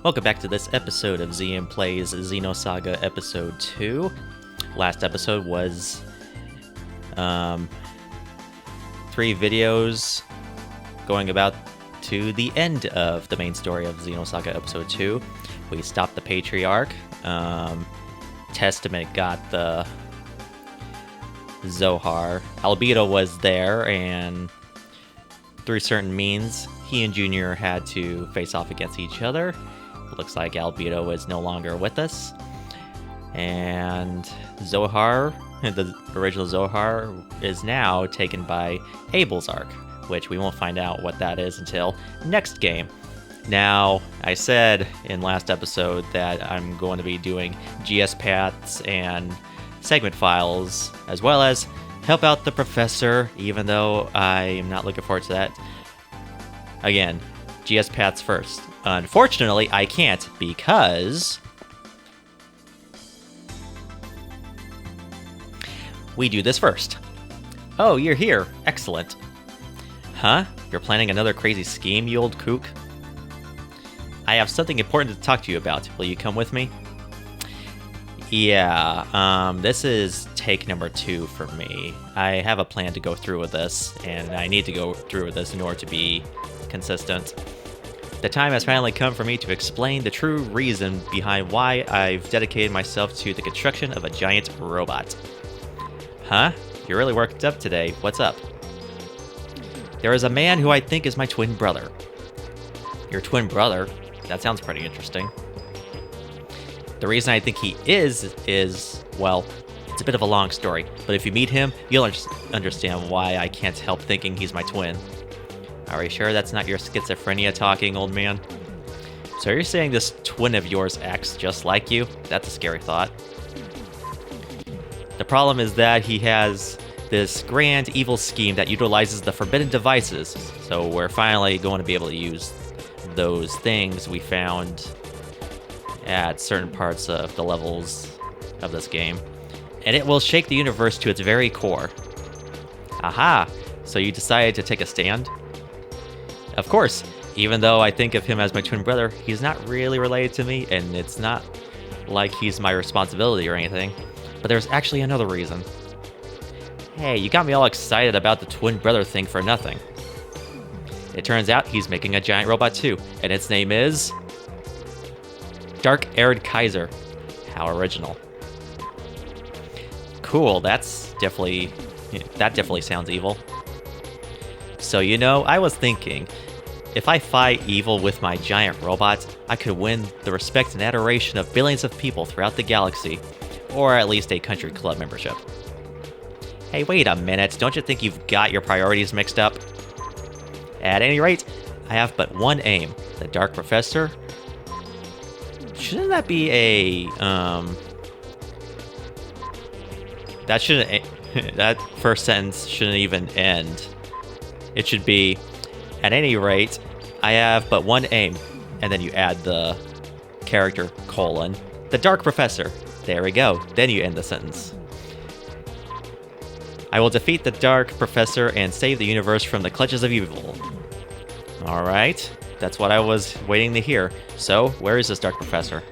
Welcome back to this episode of Xean Plays Xenosaga Episode 2. Last episode was 3 videos going about to the end of the main story of Xenosaga Episode 2. We stopped the Patriarch. Testament got the Zohar. Albedo was there, and through certain means, he and Junior had to face off against each other. Looks like Albedo is no longer with us. And Zohar, the original Zohar, is now taken by Abel's Arc, which we won't find out what that is until next game. Now, I said in last episode that I'm going to be doing GS paths and segment files, as well as help out the professor, even though I'm not looking forward to that. Again, GS paths first. Unfortunately, I can't because we do this first. Oh, you're here. Excellent. Huh? You're planning another crazy scheme, you old kook? I have something important to talk to you about. Will you come with me? Yeah, this is take number 2 for me. I have a plan to go through with this, and I need to go through with this in order to be consistent. The time has finally come for me to explain the true reason behind why I've dedicated myself to the construction of a giant robot. Huh? You're really worked up today. What's up? There is a man who I think is my twin brother. Your twin brother? That sounds pretty interesting. The reason I think he is, well, it's a bit of a long story, but if you meet him, you'll understand why I can't help thinking he's my twin. Are you sure that's not your schizophrenia talking, old man? So you're saying this twin of yours acts just like you? That's a scary thought. The problem is that he has this grand evil scheme that utilizes the forbidden devices, so we're finally going to be able to use those things we found at certain parts of the levels of this game, and it will shake the universe to its very core. Aha! So you decided to take a stand? Of course, even though I think of him as my twin brother, he's not really related to me, and it's not like he's my responsibility or anything. But there's actually another reason. Hey, you got me all excited about the twin brother thing for nothing. It turns out he's making a giant robot too, and its name is Dark Erde Kaiser. How original. Cool, that definitely sounds evil. So, you know, I was thinking, if I fight evil with my giant robot, I could win the respect and adoration of billions of people throughout the galaxy, or at least a country club membership. Hey, wait a minute, don't you think you've got your priorities mixed up? At any rate, I have but one aim, the Dark Professor. Shouldn't that be a, that first sentence shouldn't even end. It should be, at any rate, I have but one aim, and then you add the character, colon, the Dark Professor. There we go, then you end the sentence. I will defeat the Dark Professor and save the universe from the clutches of evil. Alright, that's what I was waiting to hear. So, where is this Dark Professor?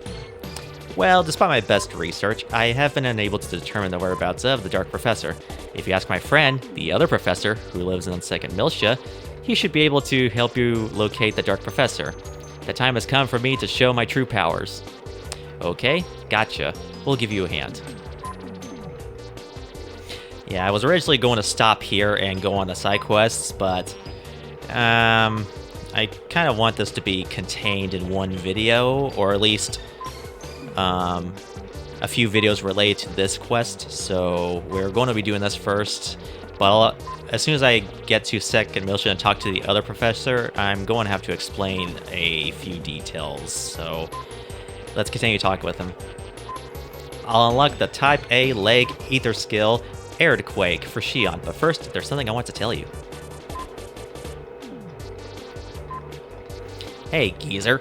Well, despite my best research, I have been unable to determine the whereabouts of the Dark Professor. If you ask my friend, the other professor, who lives in 2nd Miltia, he should be able to help you locate the Dark Professor. The time has come for me to show my true powers. Okay, gotcha. We'll give you a hand. Yeah, I was originally going to stop here and go on the side quests, but I kind of want this to be contained in one video, or at least a few videos related to this quest, so we're going to be doing this first, but as soon as I get to 2nd Miltia and talk to the other professor, I'm going to have to explain a few details, so let's continue talking with him. I'll unlock the Type A Leg Ether skill, Earthquake, for Xean, but first, there's something I want to tell you. Hey, geezer.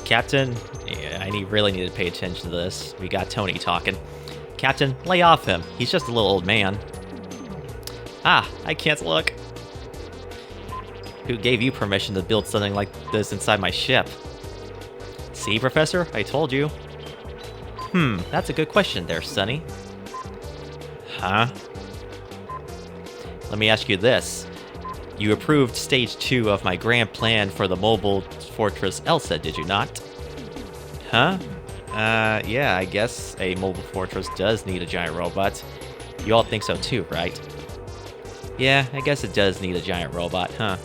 Captain, yeah, I really need to pay attention to this. We got Tony talking. Captain, lay off him. He's just a little old man. Ah, I can't look. Who gave you permission to build something like this inside my ship? See, Professor? I told you. That's a good question there, Sonny. Huh? Let me ask you this. You approved Stage 2 of my grand plan for the mobile fortress Elsa, did you not? Huh? Yeah, I guess a mobile fortress does need a giant robot. You all think so too, right? Yeah, I guess it does need a giant robot, huh?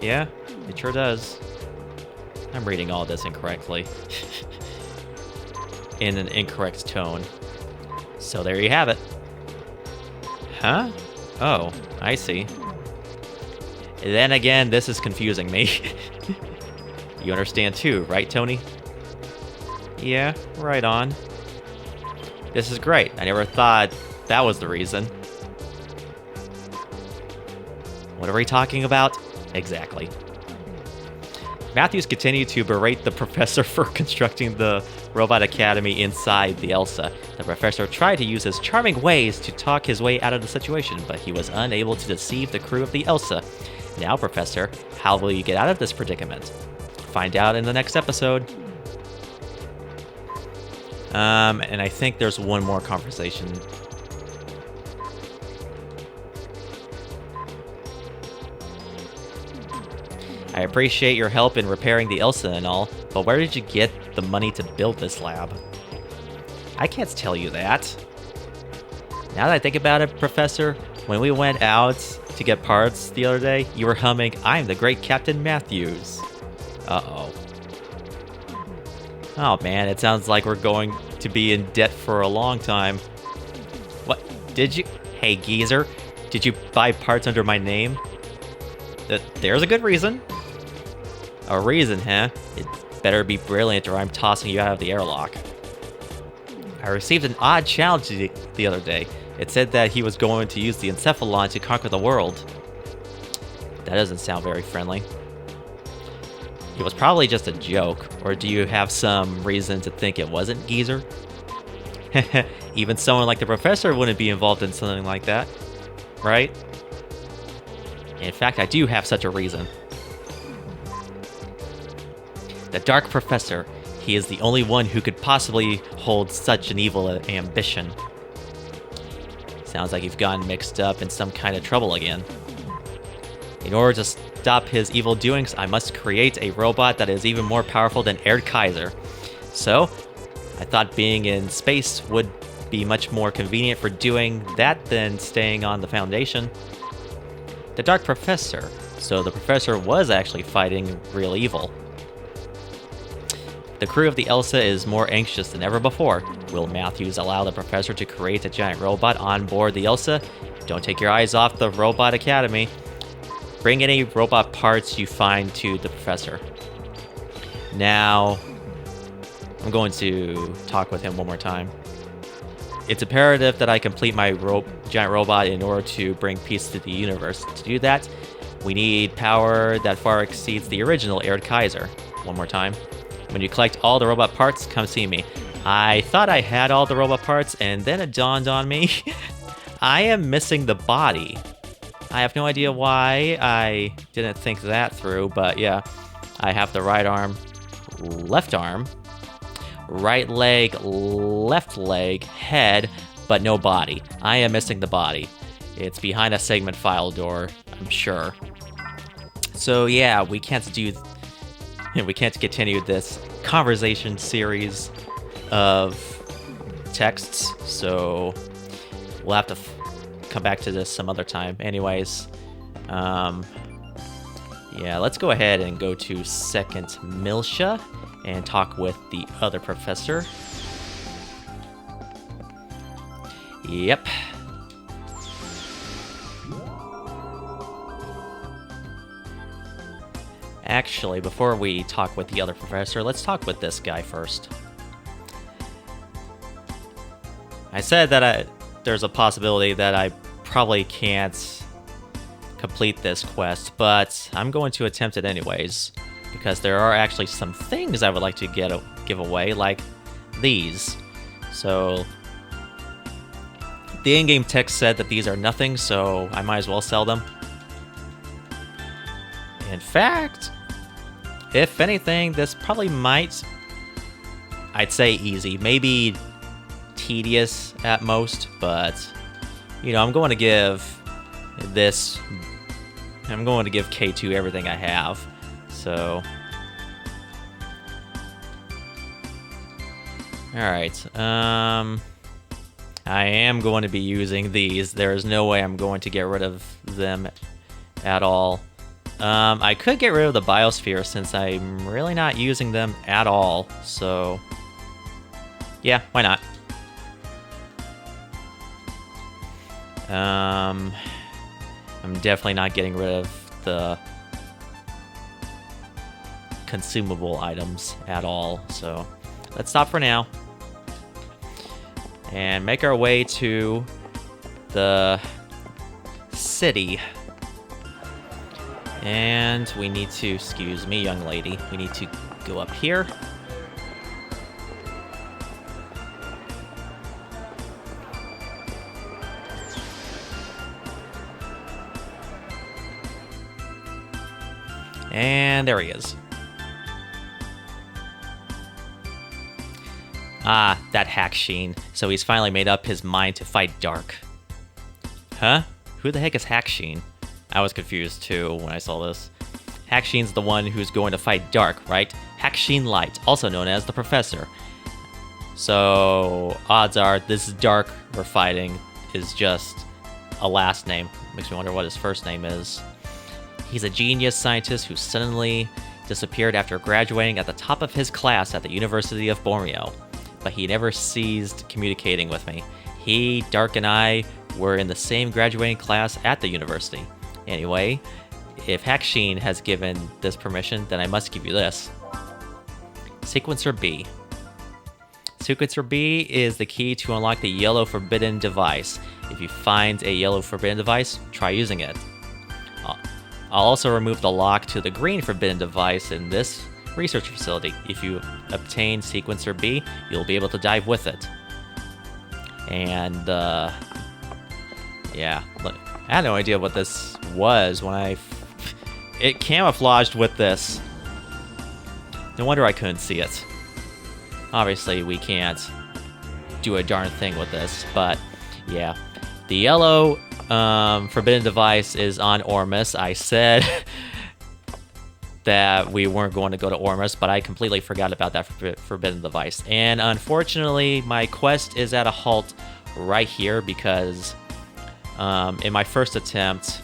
Yeah, it sure does. I'm reading all this incorrectly. In an incorrect tone. So there you have it. Huh? Oh, I see. Then again, this is confusing me. You understand too, right, Tony? Yeah, right on. This is great. I never thought that was the reason. What are we talking about? Exactly. Matthews continued to berate the professor for constructing the Robot Academy inside the Elsa. The professor tried to use his charming ways to talk his way out of the situation, but he was unable to deceive the crew of the Elsa. Now, Professor, how will you get out of this predicament? Find out in the next episode. And I think there's one more conversation. I appreciate your help in repairing the Elsa and all, but where did you get the money to build this lab? I can't tell you that. Now that I think about it, Professor, when we went out to get parts the other day, you were humming, "I'm the great Captain Matthews." Uh-oh. Oh man, it sounds like we're going to be in debt for a long time. What? Did you? Hey, geezer, did you buy parts under my name? There's a good reason. A reason, huh? It better be brilliant or I'm tossing you out of the airlock. I received an odd challenge the other day. It said that he was going to use the Encephalon to conquer the world. That doesn't sound very friendly. It was probably just a joke, or do you have some reason to think it wasn't, geezer? Even someone like the professor wouldn't be involved in something like that, right? In fact, I do have such a reason. The Dark Professor. He is the only one who could possibly hold such an evil ambition. Sounds like you've gotten mixed up in some kind of trouble again. In order to stop his evil doings, I must create a robot that is even more powerful than Erde Kaiser. So, I thought being in space would be much more convenient for doing that than staying on the Foundation. The Dark Professor. So the Professor was actually fighting real evil. The crew of the Elsa is more anxious than ever before. Will Matthews allow the Professor to create a giant robot on board the Elsa? Don't take your eyes off the Robot Academy. Bring any robot parts you find to the Professor. Now, I'm going to talk with him one more time. It's imperative that I complete my giant robot in order to bring peace to the universe. To do that, we need power that far exceeds the original Erde Kaiser. One more time. When you collect all the robot parts, come see me. I thought I had all the robot parts, and then it dawned on me. I am missing the body. I have no idea why I didn't think that through, but yeah. I have the right arm, left arm, right leg, left leg, head, but no body. I am missing the body. It's behind a segment file door, I'm sure. So yeah, we can't continue this conversation series of texts, so we'll have to come back to this some other time. Anyways, yeah, let's go ahead and go to Second Miltia and talk with the other professor. Yep. Actually, before we talk with the other professor, let's talk with this guy first. I said that there's a possibility that I probably can't complete this quest, but I'm going to attempt it anyways, because there are actually some things I would like to give away, like these. So, the in-game text said that these are nothing, so I might as well sell them. In fact, if anything, this probably might, I'd say easy, maybe tedious at most, but, you know, I'm going to give K2 everything I have, so. Alright, I am going to be using these. There is no way I'm going to get rid of them at all. I could get rid of the biosphere since I'm really not using them at all, so yeah, why not? I'm definitely not getting rid of the consumable items at all, so let's stop for now and make our way to the city. And we need to, excuse me, young lady, we need to go up here. And there he is. Ah, that hack Xean. So he's finally made up his mind to fight Dark. Huh? Who the heck is hack Xean? I was confused too when I saw this. Hack Xean's the one who's going to fight Dark, right? Hack Xean Light, also known as the Professor. So, odds are this Dark we're fighting is just a last name. Makes me wonder what his first name is. He's a genius scientist who suddenly disappeared after graduating at the top of his class at the University of Borneo. But he never ceased communicating with me. He, Dark, and I were in the same graduating class at the university. Anyway, if Hack Xean has given this permission, then I must give you this. Sequencer B. Sequencer B is the key to unlock the yellow forbidden device. If you find a yellow forbidden device, try using it. I'll also remove the lock to the green forbidden device in this research facility. If you obtain Sequencer B, you'll be able to dive with it. And, yeah, look, I had no idea what this was when it camouflaged with this. No wonder I couldn't see it. Obviously, we can't do a darn thing with this, but, yeah. The yellow forbidden device is on Ormus. I said that we weren't going to go to Ormus, but I completely forgot about that forbidden device. And unfortunately, my quest is at a halt right here because in my first attempt,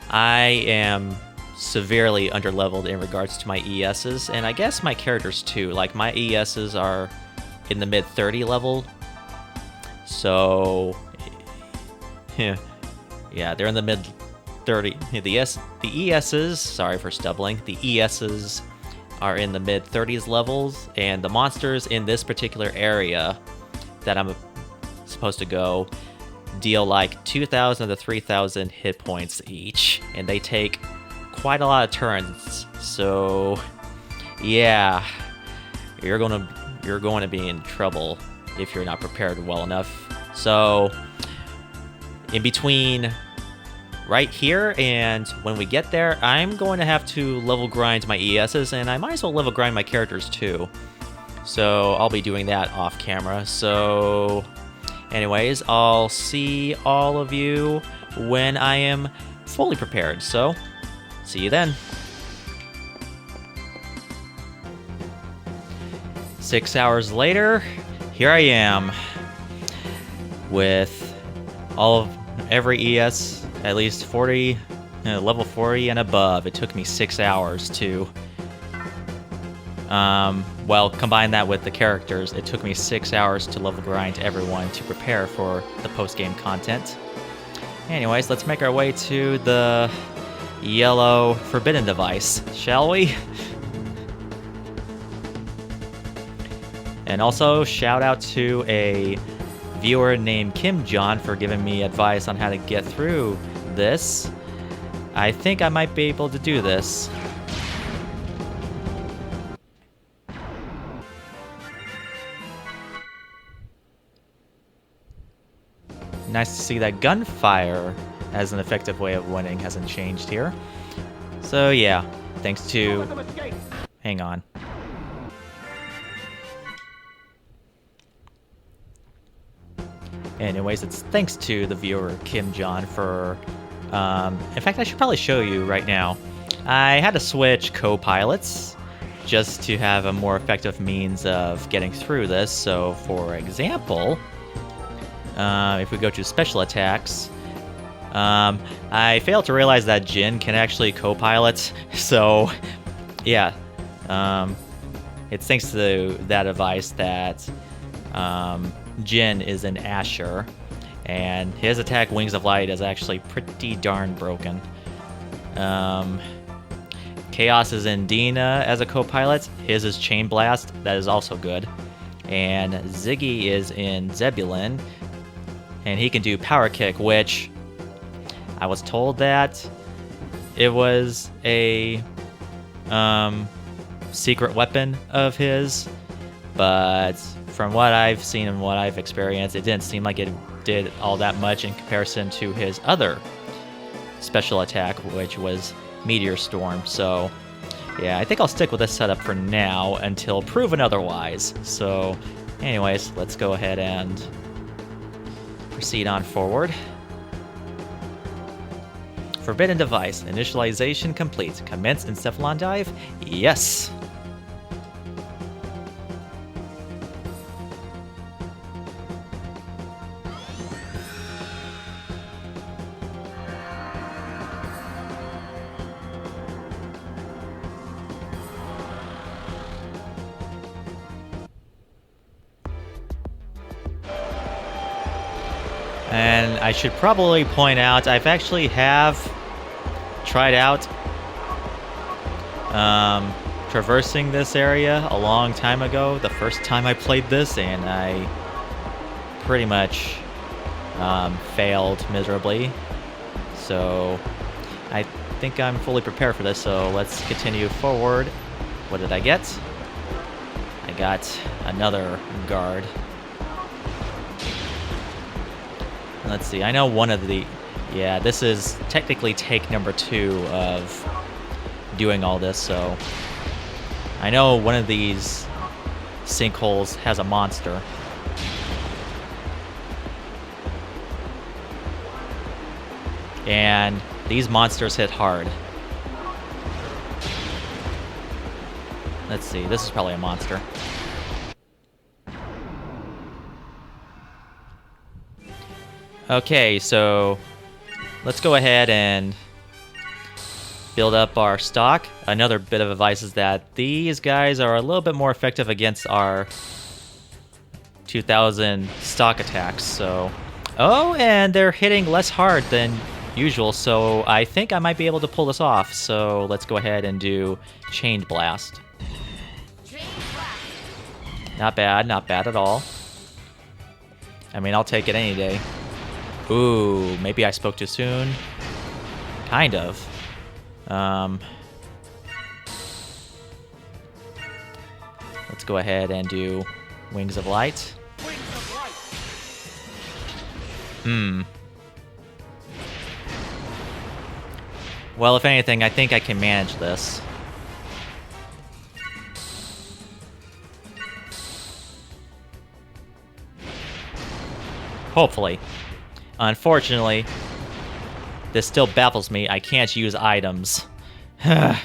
I am severely underleveled in regards to my ESs, and I guess my characters too. Like, my ESs are in the mid-30 level, so yeah, they're in the mid-30. The ESs, sorry for stumbling, the ESs are in the mid-30s levels, and the monsters in this particular area that I'm supposed to go deal like 2,000 to 3,000 hit points each, and they take quite a lot of turns. So yeah, you're going to be in trouble if you're not prepared well enough. So in between right here and when we get there, I'm going to have to level grind my ESs, and I might as well level grind my characters too. So I'll be doing that off camera. So anyways, I'll see all of you when I am fully prepared. So see you then. 6 hours later, here I am with every ES at least 40, level 40 and above. It took me 6 hours to, well, combine that with the characters, it took me 6 hours to level grind everyone to prepare for the post-game content. Anyways, let's make our way to the yellow forbidden device, shall we? And also, shout out to a viewer named Kim John for giving me advice on how to get through this. I think I might be able to do this. Nice to see that gunfire as an effective way of winning hasn't changed here. So yeah, thanks to... Hang on. Anyways, it's thanks to the viewer Kim John for... in fact, I should probably show you right now. I had to switch co-pilots just to have a more effective means of getting through this. So, for example, if we go to special attacks, I failed to realize that Jin can actually co-pilot. So, yeah, it's thanks to that advice that Jin is an Asher, and his attack Wings of Light is actually pretty darn broken. Chaos is in Dina as a co-pilot. His is Chain Blast. That is also good. And Ziggy is in Zebulon, and he can do Power Kick, which I was told that it was a secret weapon of his, but from what I've seen and what I've experienced, it didn't seem like it did all that much in comparison to his other special attack, which was Meteor Storm. So yeah, I think I'll stick with this setup for now until proven otherwise. So anyways, let's go ahead and proceed on forward. Forbidden Device, initialization complete. Commence Encephalon Dive? Yes! And I should probably point out, I've actually tried out traversing this area a long time ago, the first time I played this, and I pretty much failed miserably. So I think I'm fully prepared for this, so let's continue forward. What did I get? I got another guard. Let's see, I know one of the... Yeah, this is technically take number 2 of doing all this, so... I know one of these sinkholes has a monster. And these monsters hit hard. Let's see, this is probably a monster. Okay, so let's go ahead and build up our stock. Another bit of advice is that these guys are a little bit more effective against our 2000 stock attacks. So, oh, and they're hitting less hard than usual, so I think I might be able to pull this off. So let's go ahead and do Chained Blast. Not bad at all. I mean, I'll take it any day. Ooh, maybe I spoke too soon. Kind of. Let's go ahead and do Wings of Light. Well, if anything, I think I can manage this. Hopefully. Unfortunately, this still baffles me. I can't use items. Man,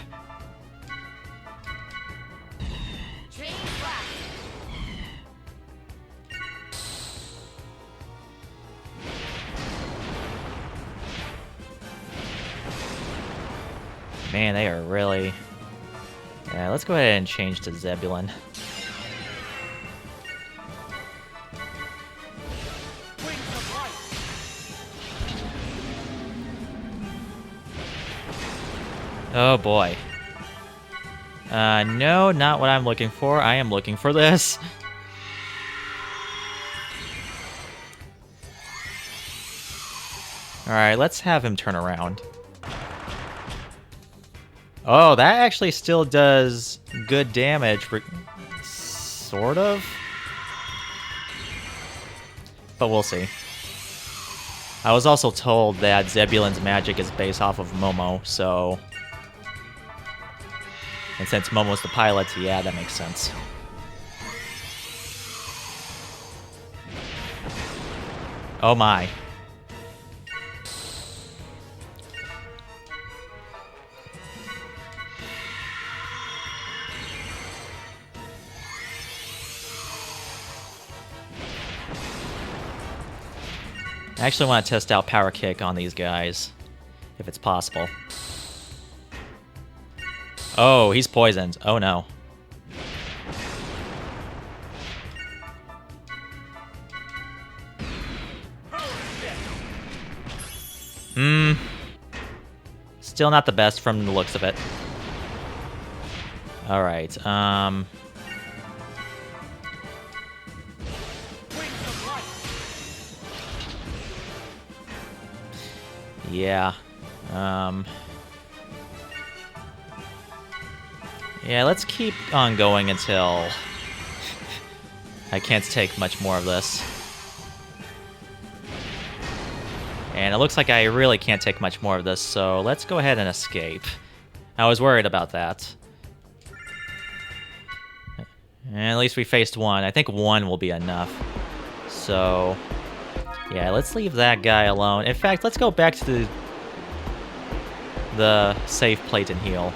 they are really... Yeah, let's go ahead and change to Zebulon. Oh boy. No, not what I'm looking for. I am looking for this. Alright, let's have him turn around. Oh, that actually still does good damage. Sort of? But we'll see. I was also told that Zebulon's magic is based off of Momo, so... And since Momo's the pilot, yeah, that makes sense. Oh my. I actually want to test out Power Kick on these guys, if it's possible. Oh, he's poisoned. Oh no. Still not the best from the looks of it. Alright, yeah. Yeah, let's keep on going until I can't take much more of this. And it looks like I really can't take much more of this, so let's go ahead and escape. I was worried about that. And at least we faced one. I think one will be enough. So, yeah, let's leave that guy alone. In fact, let's go back to the save plate and heal.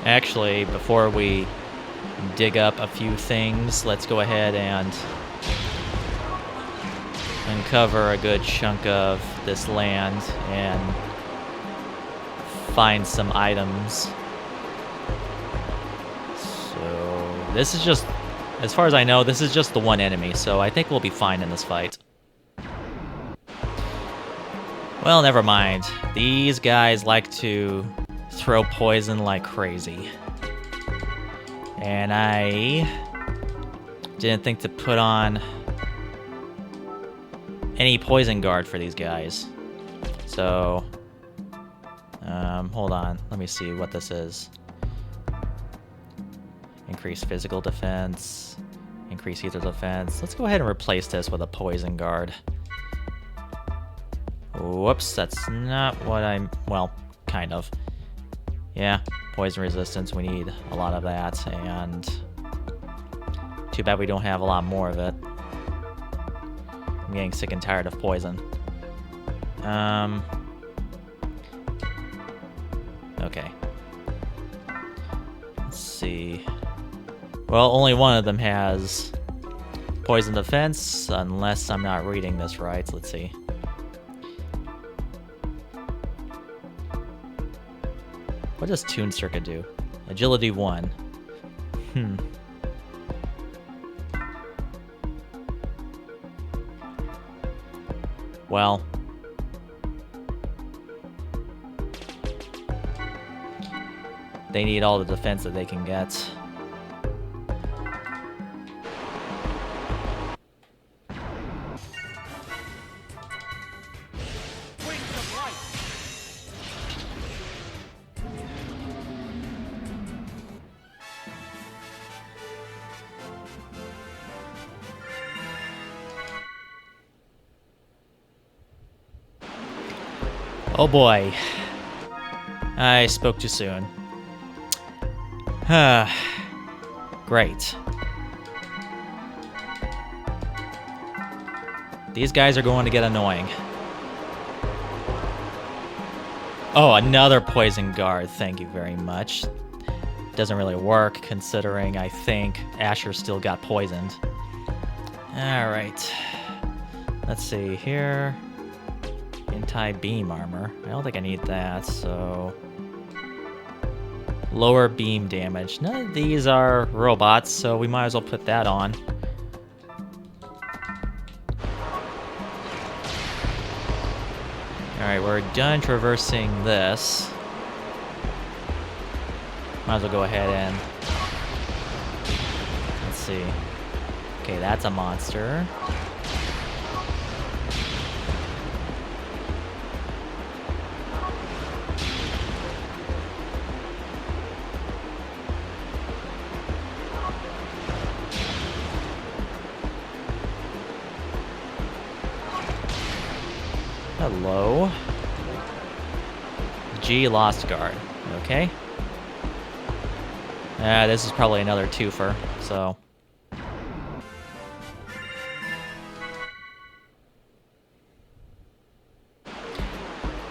Actually, before we dig up a few things, let's go ahead and uncover a good chunk of this land and find some items. So this is just, as far as I know, this is just the one enemy, so I think we'll be fine in this fight. Well, never mind. These guys like to throw poison like crazy. And I didn't think to put on any poison guard for these guys. So, hold on. Let me see what this is. Increase physical defense. Increase ether defense. Let's go ahead and replace this with a poison guard. Whoops, that's not what I'm... well, kind of. Yeah, poison resistance, we need a lot of that, and too bad we don't have a lot more of it. I'm getting sick and tired of poison. Okay. Let's see. Well, only one of them has poison defense, unless I'm not reading this right. Let's see. What does Toon Circuit do? Agility 1. Well. They need all the defense that they can get. Oh boy. I spoke too soon. Great. These guys are going to get annoying. Oh, another poison guard. Thank you very much. Doesn't really work, considering I think Asher still got poisoned. Alright. Let's see here. Anti-beam armor. I don't think I need that, so... Lower beam damage. None of these are robots, so we might as well put that on. Alright, we're done traversing this. Might as well go ahead and... let's see. Okay, that's a monster. Hello. G Lost Guard. Okay. This is probably another twofer, so...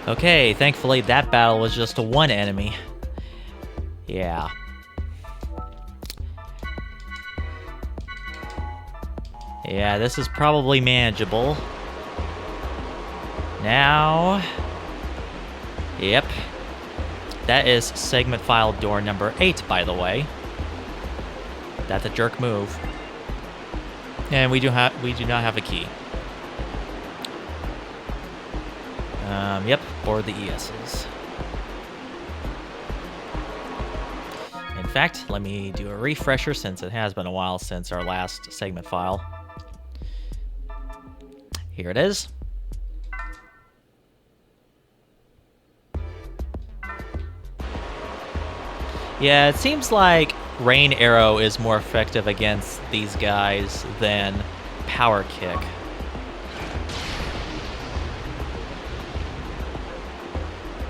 Okay, thankfully that battle was just one enemy. Yeah. Yeah, this is probably manageable. Now... Yep. That is segment file door number 8, by the way. That's a jerk move. And we do not have a key. Yep, board the ESs. In fact, let me do a refresher since it has been a while since our last segment file. Here it is. Yeah, it seems like Rain Arrow is more effective against these guys than Power Kick.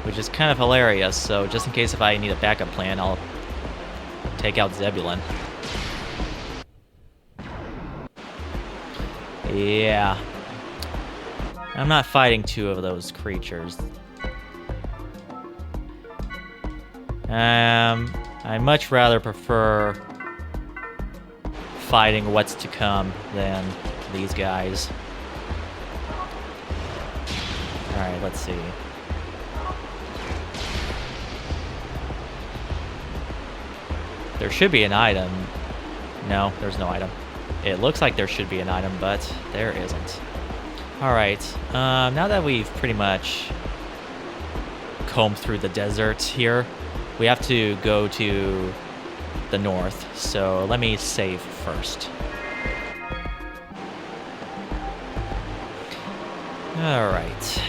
Which is kind of hilarious, so just in case if I need a backup plan, I'll take out Zebulon. Yeah. I'm not fighting two of those creatures. I much rather prefer fighting what's to come than these guys. Alright, let's see. There should be an item. No, there's no item. It looks like there should be an item, but there isn't. Alright, now that we've pretty much combed through the desert here, we have to go to the north, so let me save first. Alright.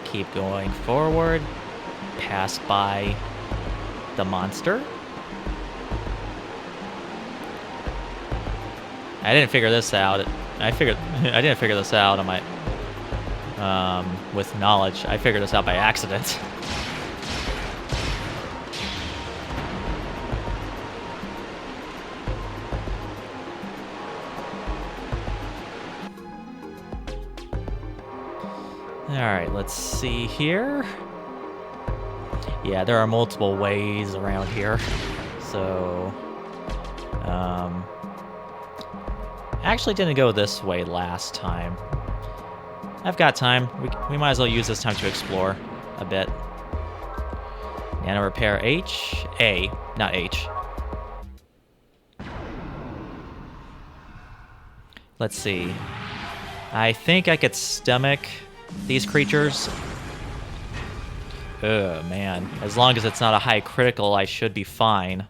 Keep going forward, pass by the monster. I didn't figure this out. I didn't figure this out on my with knowledge. I figured this out by accident. Alright, let's see here. Yeah, there are multiple ways around here. So, I actually didn't go this way last time. I've got time. We might as well use this time to explore a bit. Nano repair H? A, not H. Let's see. I think I could stomach these creatures. Oh man. As long as it's not a high critical, I should be fine.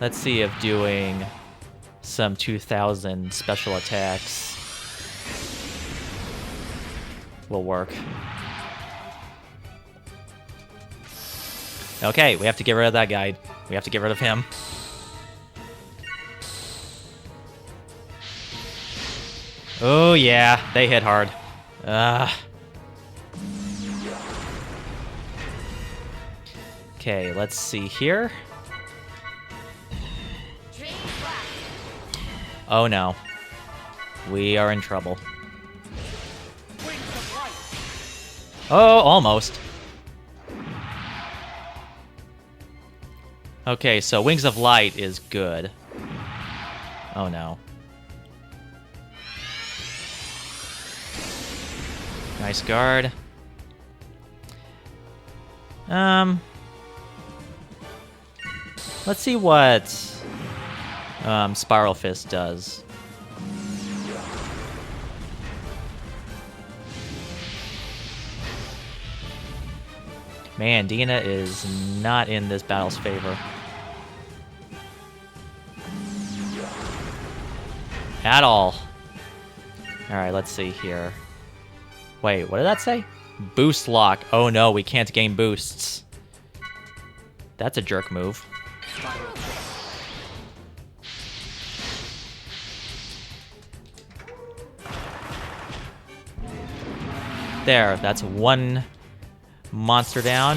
Let's see if doing some 2000 special attacks will work. Okay, we have to get rid of that guy. We have to get rid of him. Oh yeah, they hit hard. Okay, let's see here. Oh no. We are in trouble. Oh, almost. Okay, so Wings of Light is good. Oh no. Nice guard. Let's see what Spiral Fist does. Man, Dina is not in this battle's favor. At all. Alright, let's see here. Wait, what did that say? Boost lock. Oh no, we can't gain boosts. That's a jerk move. There, that's one monster down.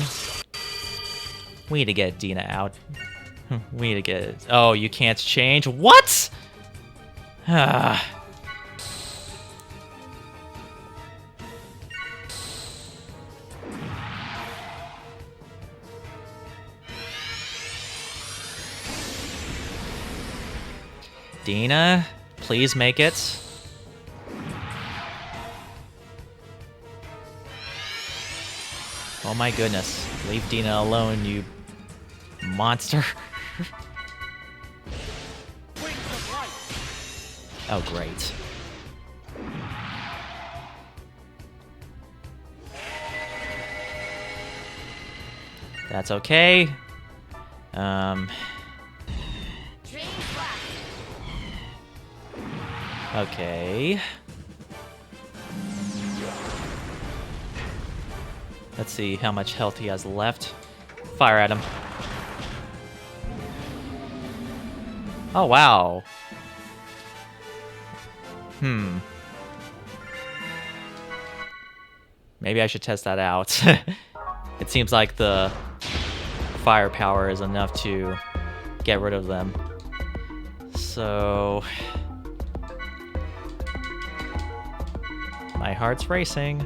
We need to get Dina out. We need to get it. Oh, you can't change? What? Ah. Dina, please make it. Oh my goodness. Leave Dina alone, you monster. Oh, great. That's okay. Okay. Let's see how much health he has left. Fire at him. Oh, wow. Maybe I should test that out. It seems like the firepower is enough to get rid of them. So... my heart's racing.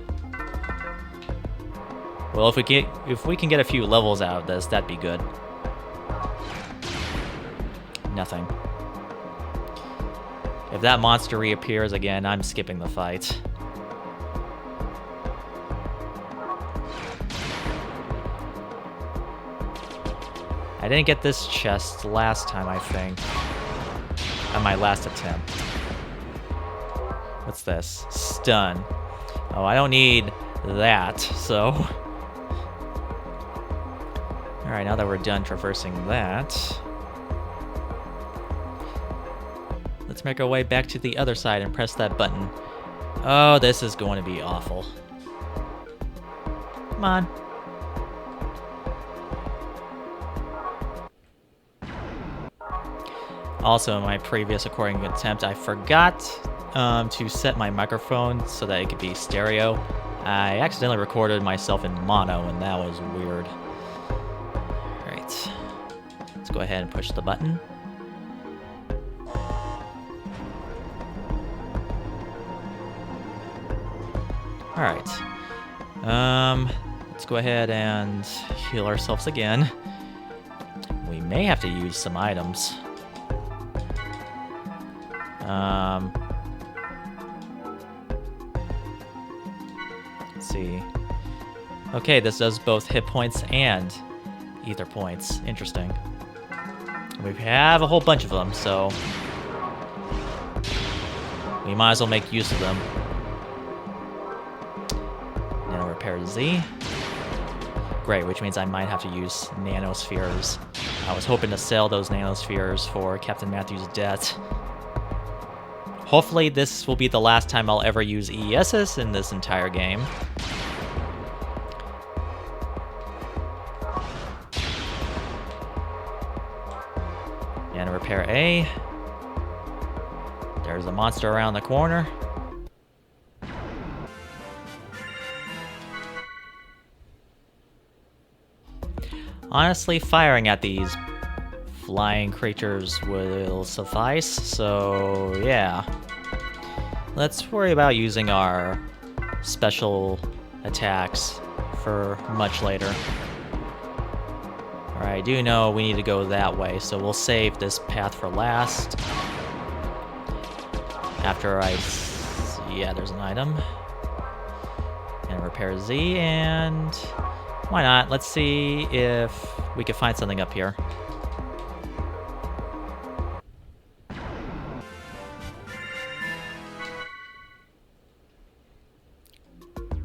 Well, if we can get a few levels out of this, that'd be good. Nothing. If that monster reappears again, I'm skipping the fight. I didn't get this chest last time, I think. On my last attempt. What's this? Stun. Oh, I don't need that, so... Alright, now that we're done traversing that... let's make our way back to the other side and press that button. Oh, this is going to be awful. Come on. Also, in my previous recording attempt, I forgot to set my microphone so that it could be stereo. I accidentally recorded myself in mono, and that was weird. Alright. Let's go ahead and push the button. Alright. Let's go ahead and heal ourselves again. We may have to use some items. Let's see. Okay, this does both hit points and ether points. Interesting. We have a whole bunch of them, so we might as well make use of them. Nano Repair Z. Great, which means I might have to use nanospheres. I was hoping to sell those nanospheres for Captain Matthew's debt. Hopefully this will be the last time I'll ever use ESS in this entire game. And repair A. There's a monster around the corner. Honestly, firing at these flying creatures will suffice, so yeah. Let's worry about using our special attacks for much later. Alright, I do know we need to go that way, so we'll save this path for last. After yeah, there's an item. And repair Z, and why not? Let's see if we can find something up here.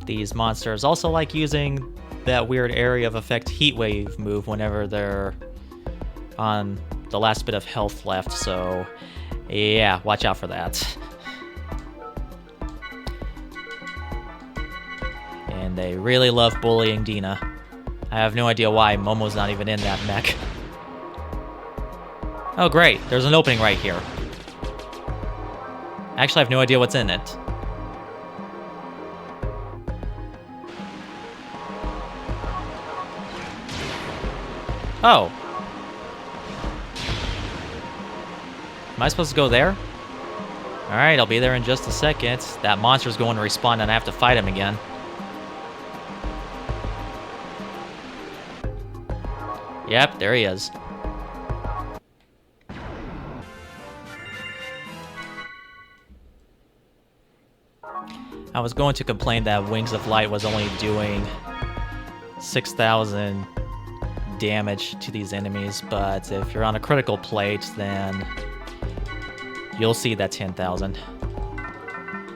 These monsters also like using that weird area of effect heat wave move whenever they're on the last bit of health left, so yeah, watch out for that. And they really love bullying Dina. I have no idea why Momo's not even in that mech. Oh great, there's an opening right here. Actually, I have no idea what's in it. Oh. Am I supposed to go there? Alright, I'll be there in just a second. That monster's going to respawn and I have to fight him again. Yep, there he is. I was going to complain that Wings of Light was only doing 6,000 damage to these enemies, but if you're on a critical plate, then you'll see that 10,000.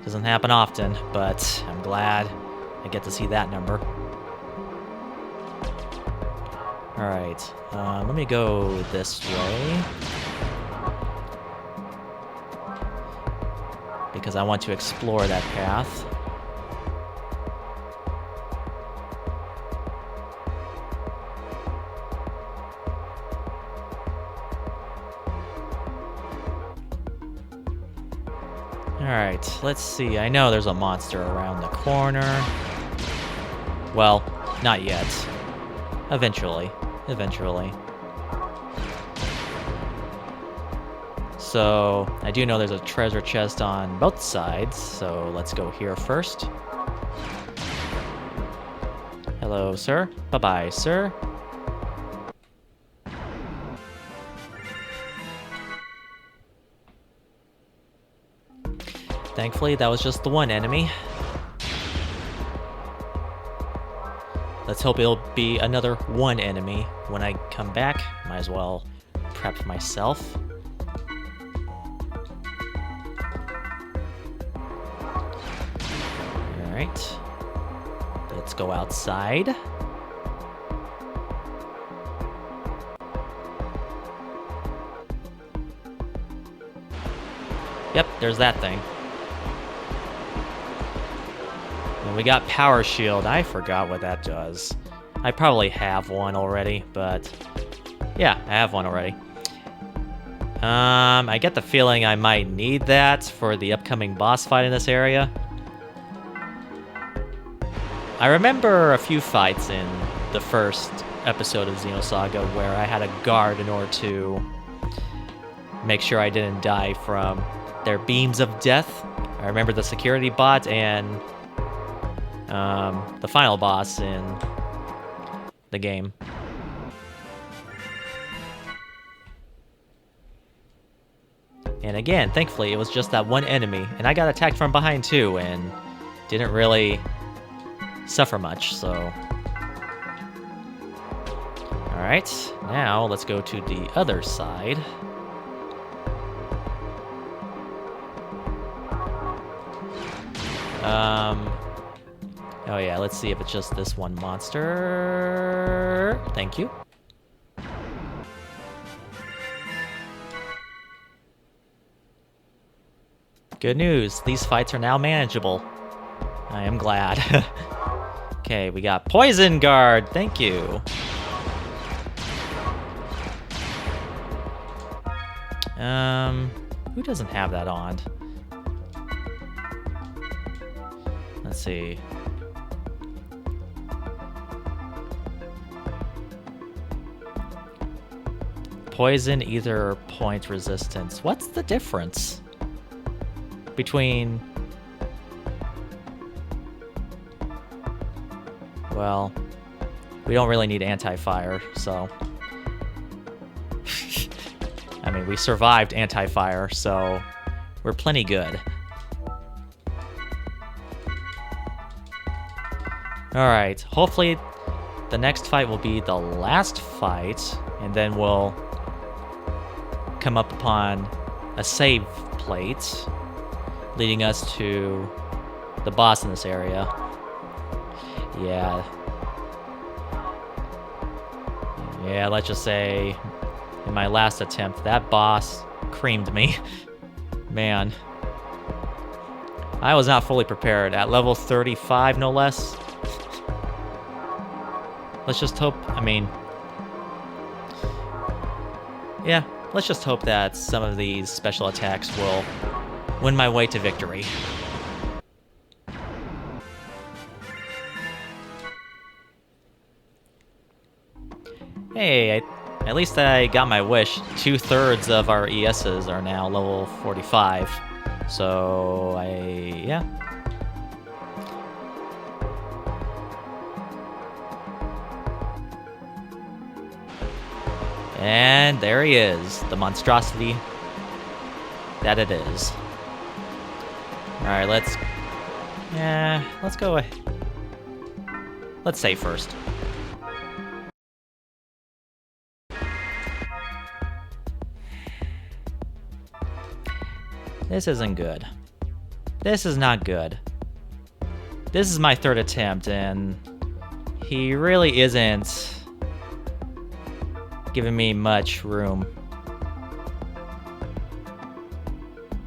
Doesn't happen often, but I'm glad I get to see that number. Alright, let me go this way. Because I want to explore that path. Alright, let's see. I know there's a monster around the corner. Well, not yet. Eventually. Eventually. So, I do know there's a treasure chest on both sides, so let's go here first. Hello, sir. Bye-bye, sir. Thankfully, that was just the one enemy. Let's hope it'll be another one enemy when I come back. Might as well prep myself. Alright. Let's go outside. Yep, there's that thing. And we got Power Shield. I forgot what that does. I probably have one already, but yeah, I have one already. I get the feeling I might need that for the upcoming boss fight in this area. I remember a few fights in the first episode of Xenosaga where I had a guard in order to make sure I didn't die from their beams of death. I remember the security bot and the final boss in the game. And again, thankfully, it was just that one enemy, and I got attacked from behind too, and didn't really suffer much, so... Alright, now let's go to the other side. Oh yeah, let's see if it's just this one monster. Thank you. Good news, these fights are now manageable. I am glad. Okay, we got Poison Guard, thank you. Who doesn't have that on? Let's see. Poison either point resistance. What's the difference between... Well, we don't really need anti-fire, so... I mean, we survived anti-fire, so we're plenty good. Alright, hopefully the next fight will be the last fight, and then we'll come up upon a save plate, leading us to the boss in this area. Yeah. Yeah, let's just say, in my last attempt, that boss creamed me. Man. I was not fully prepared. At level 35, no less. Let's just hope, I mean... Yeah, let's just hope that some of these special attacks will win my way to victory. Hey, at least I got my wish. 2/3 of our ESs are now level 45. So, yeah. And there he is, the monstrosity that it is. Alright, let's go. Let's save first. This isn't good. This is not good. This is my third attempt, and he really isn't giving me much room.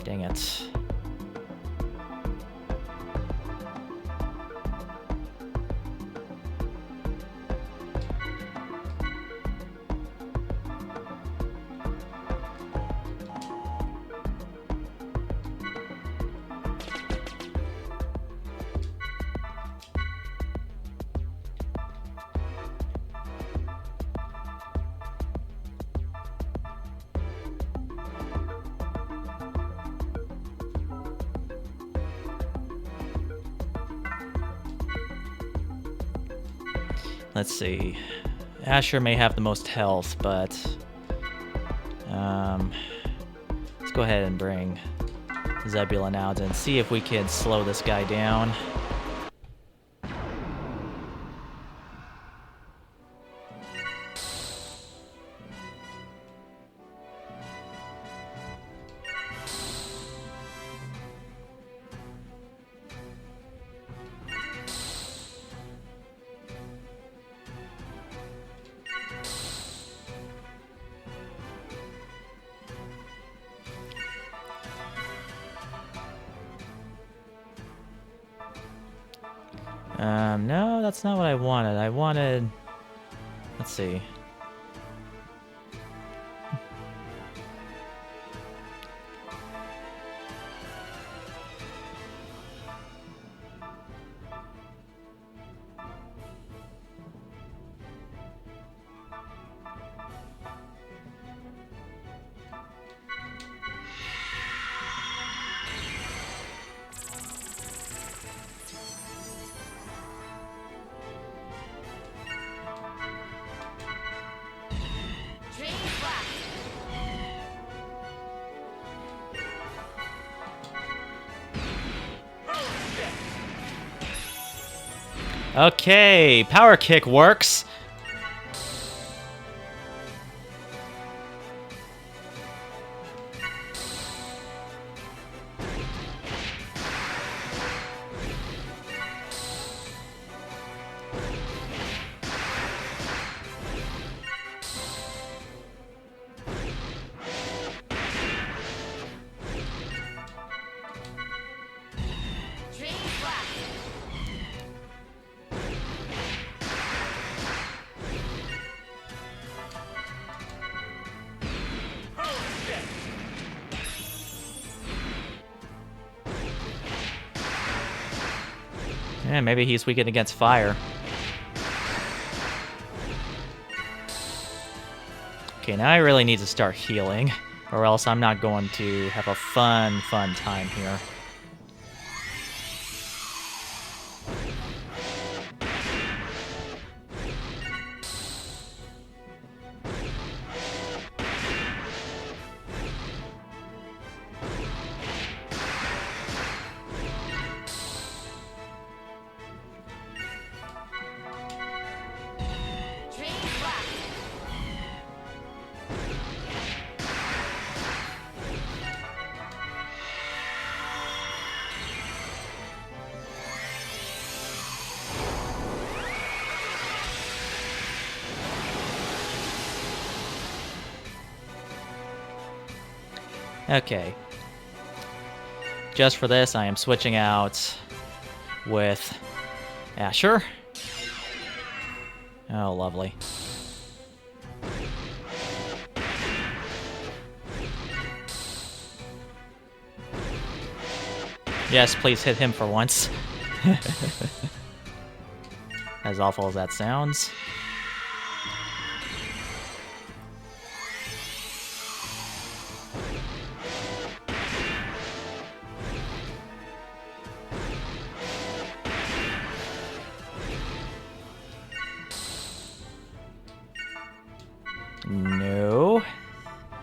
Dang it. Let's see. Asher may have the most health, but let's go ahead and bring Zebulon out and see if we can slow this guy down. No, that's not what I wanted. I wanted... Let's see. Okay, power kick works. Yeah, maybe he's weakened against fire. Okay, now I really need to start healing, or else I'm not going to have a fun time here. Okay. Just for this, I am switching out with Asher. Oh, lovely. Yes, please hit him for once. As awful as that sounds.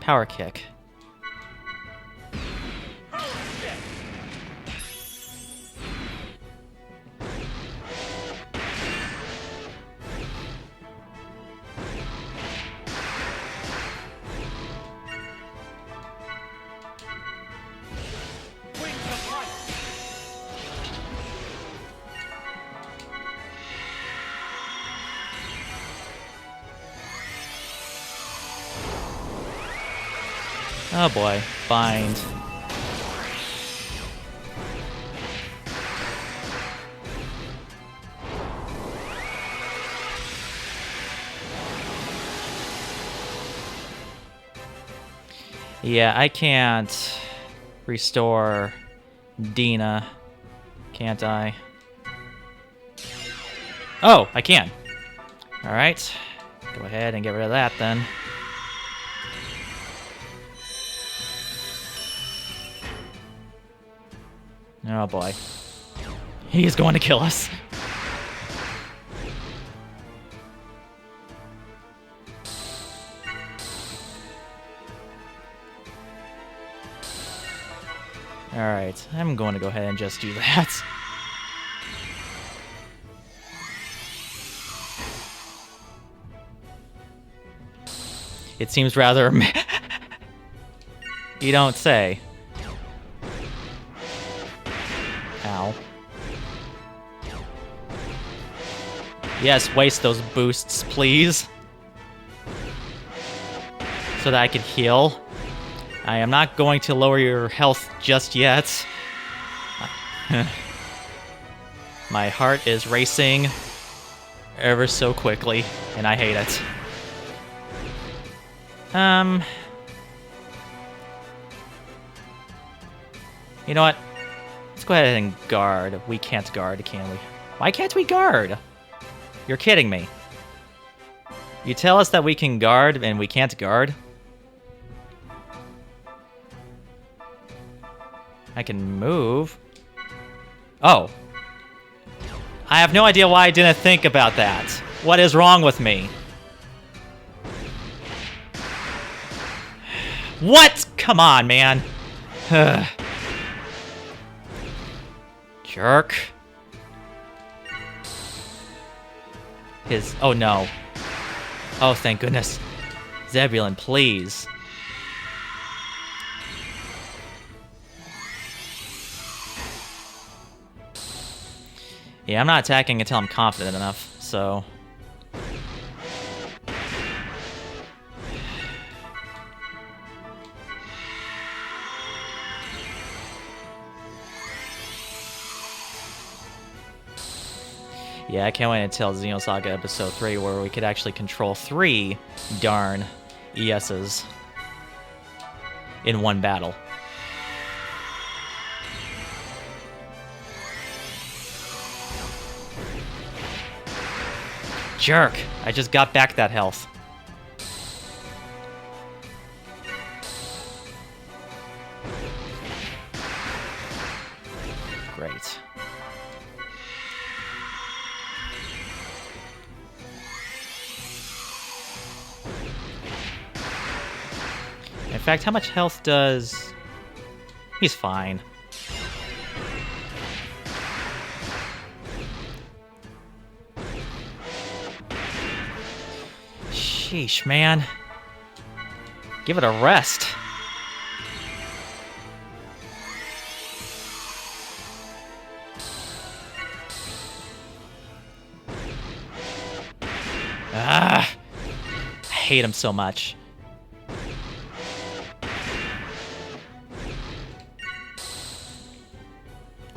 Power kick. Oh boy, bind. Yeah, I can't restore Dina, can't I? Oh, I can. Alright, go ahead and get rid of that then. Oh boy. He's going to kill us. Alright, I'm going to go ahead and just do that. It seems rather... You don't say. Ow. Yes, waste those boosts, please. So that I can heal. I am not going to lower your health just yet. My heart is racing ever so quickly, and I hate it. You know what? Let's go ahead and guard. We can't guard, can we? Why can't we guard? You're kidding me. You tell us that we can guard, and we can't guard? I can move. Oh. I have no idea why I didn't think about that. What is wrong with me? What? Come on, man. Jerk. Oh no. Oh, thank goodness. Zebulon, please. Yeah, I'm not attacking until I'm confident enough, so... Yeah, I can't wait until Xenosaga Episode 3, where we could actually control 3 darn ESs in one battle. Jerk! I just got back that health. Great. In fact, how much health does... He's fine. Sheesh, man. Give it a rest. Ah! I hate him so much.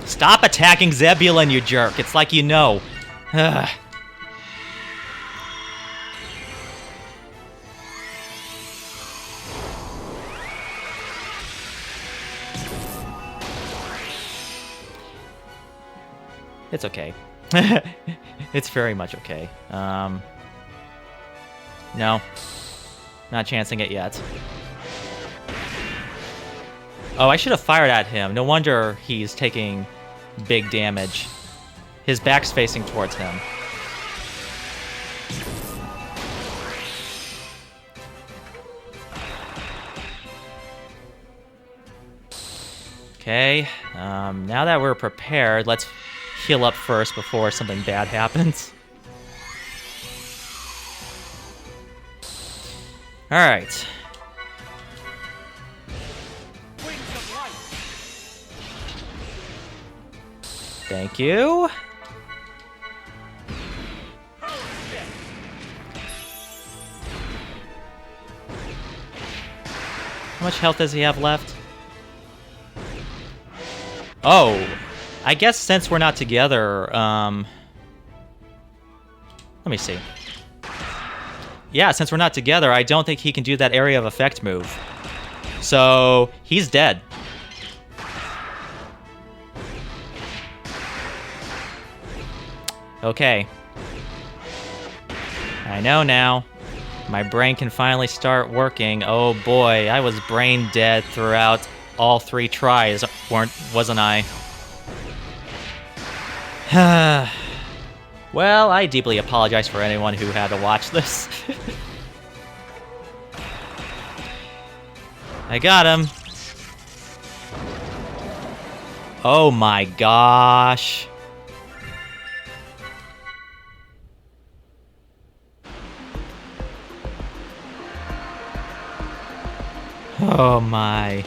Stop attacking Zebulon, you jerk. It's like you know. Ugh. It's okay. It's very much okay. No. Not chancing it yet. Oh, I should have fired at him. No wonder he's taking big damage. His back's facing towards him. Okay, now that we're prepared, let's heal up first before something bad happens. Alright. Thank you. How much health does he have left? Oh, I guess since we're not together, let me see. Yeah, since we're not together, I don't think he can do that area of effect move. So, he's dead. Okay. I know now. My brain can finally start working. Oh boy, I was brain dead throughout all 3 tries, wasn't I? Well, I deeply apologize for anyone who had to watch this. I got him. Oh my gosh. Oh my.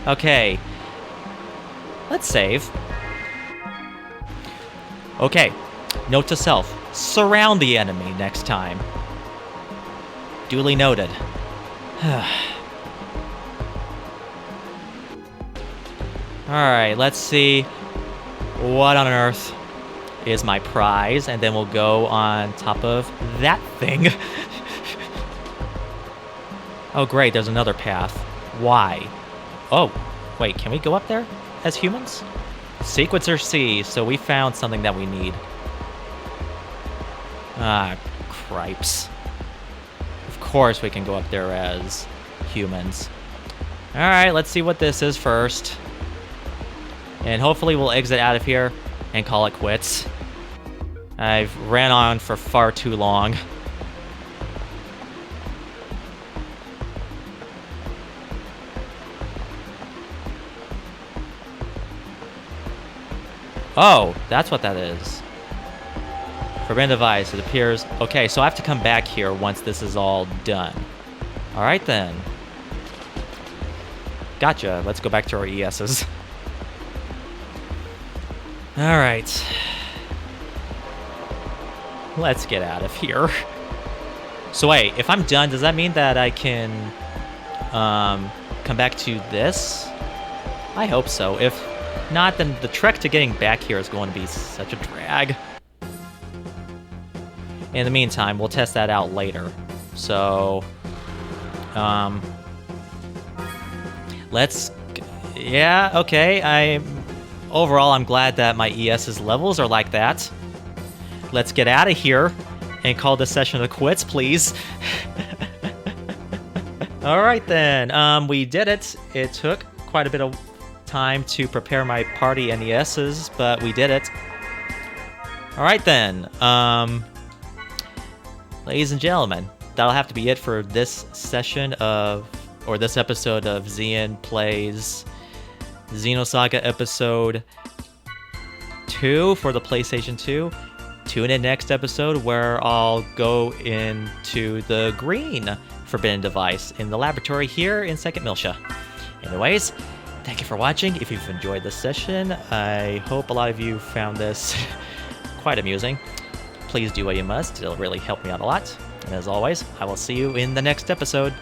Okay. Let's save. Okay. Note to self. Surround the enemy next time. Duly noted. Alright, let's see what on earth is my prize, and then we'll go on top of that thing. Oh great, there's another path. Why? Oh, wait, can we go up there as humans? Sequencer C, so we found something that we need. Ah, cripes. Of course we can go up there as humans. Alright, let's see what this is first. And hopefully we'll exit out of here and call it quits. I've ran on for far too long. Oh, that's what that is. Forbidden device, it appears. Okay, so I have to come back here once this is all done. Alright then. Gotcha, let's go back to our ESs. Alright. Let's get out of here. So wait, if I'm done, does that mean that I can come back to this? I hope so. If not, then the trek to getting back here is going to be such a drag. In the meantime, we'll test that out later. So, yeah, okay, overall, I'm glad that my ES's levels are like that. Let's get out of here and call this session a quits, please. Alright then, we did it. It took quite a bit of time to prepare my party NESs, but we did it. Alright then, ladies and gentlemen, that'll have to be it for this session or this episode of Xean Plays Xenosaga Episode 2 for the PlayStation 2. Tune in next episode where I'll go into the green forbidden device in the laboratory here in Second Miltia. Anyways, thank you for watching. If you've enjoyed this session, I hope a lot of you found this quite amusing. Please do what you must. It'll really help me out a lot. And as always, I will see you in the next episode.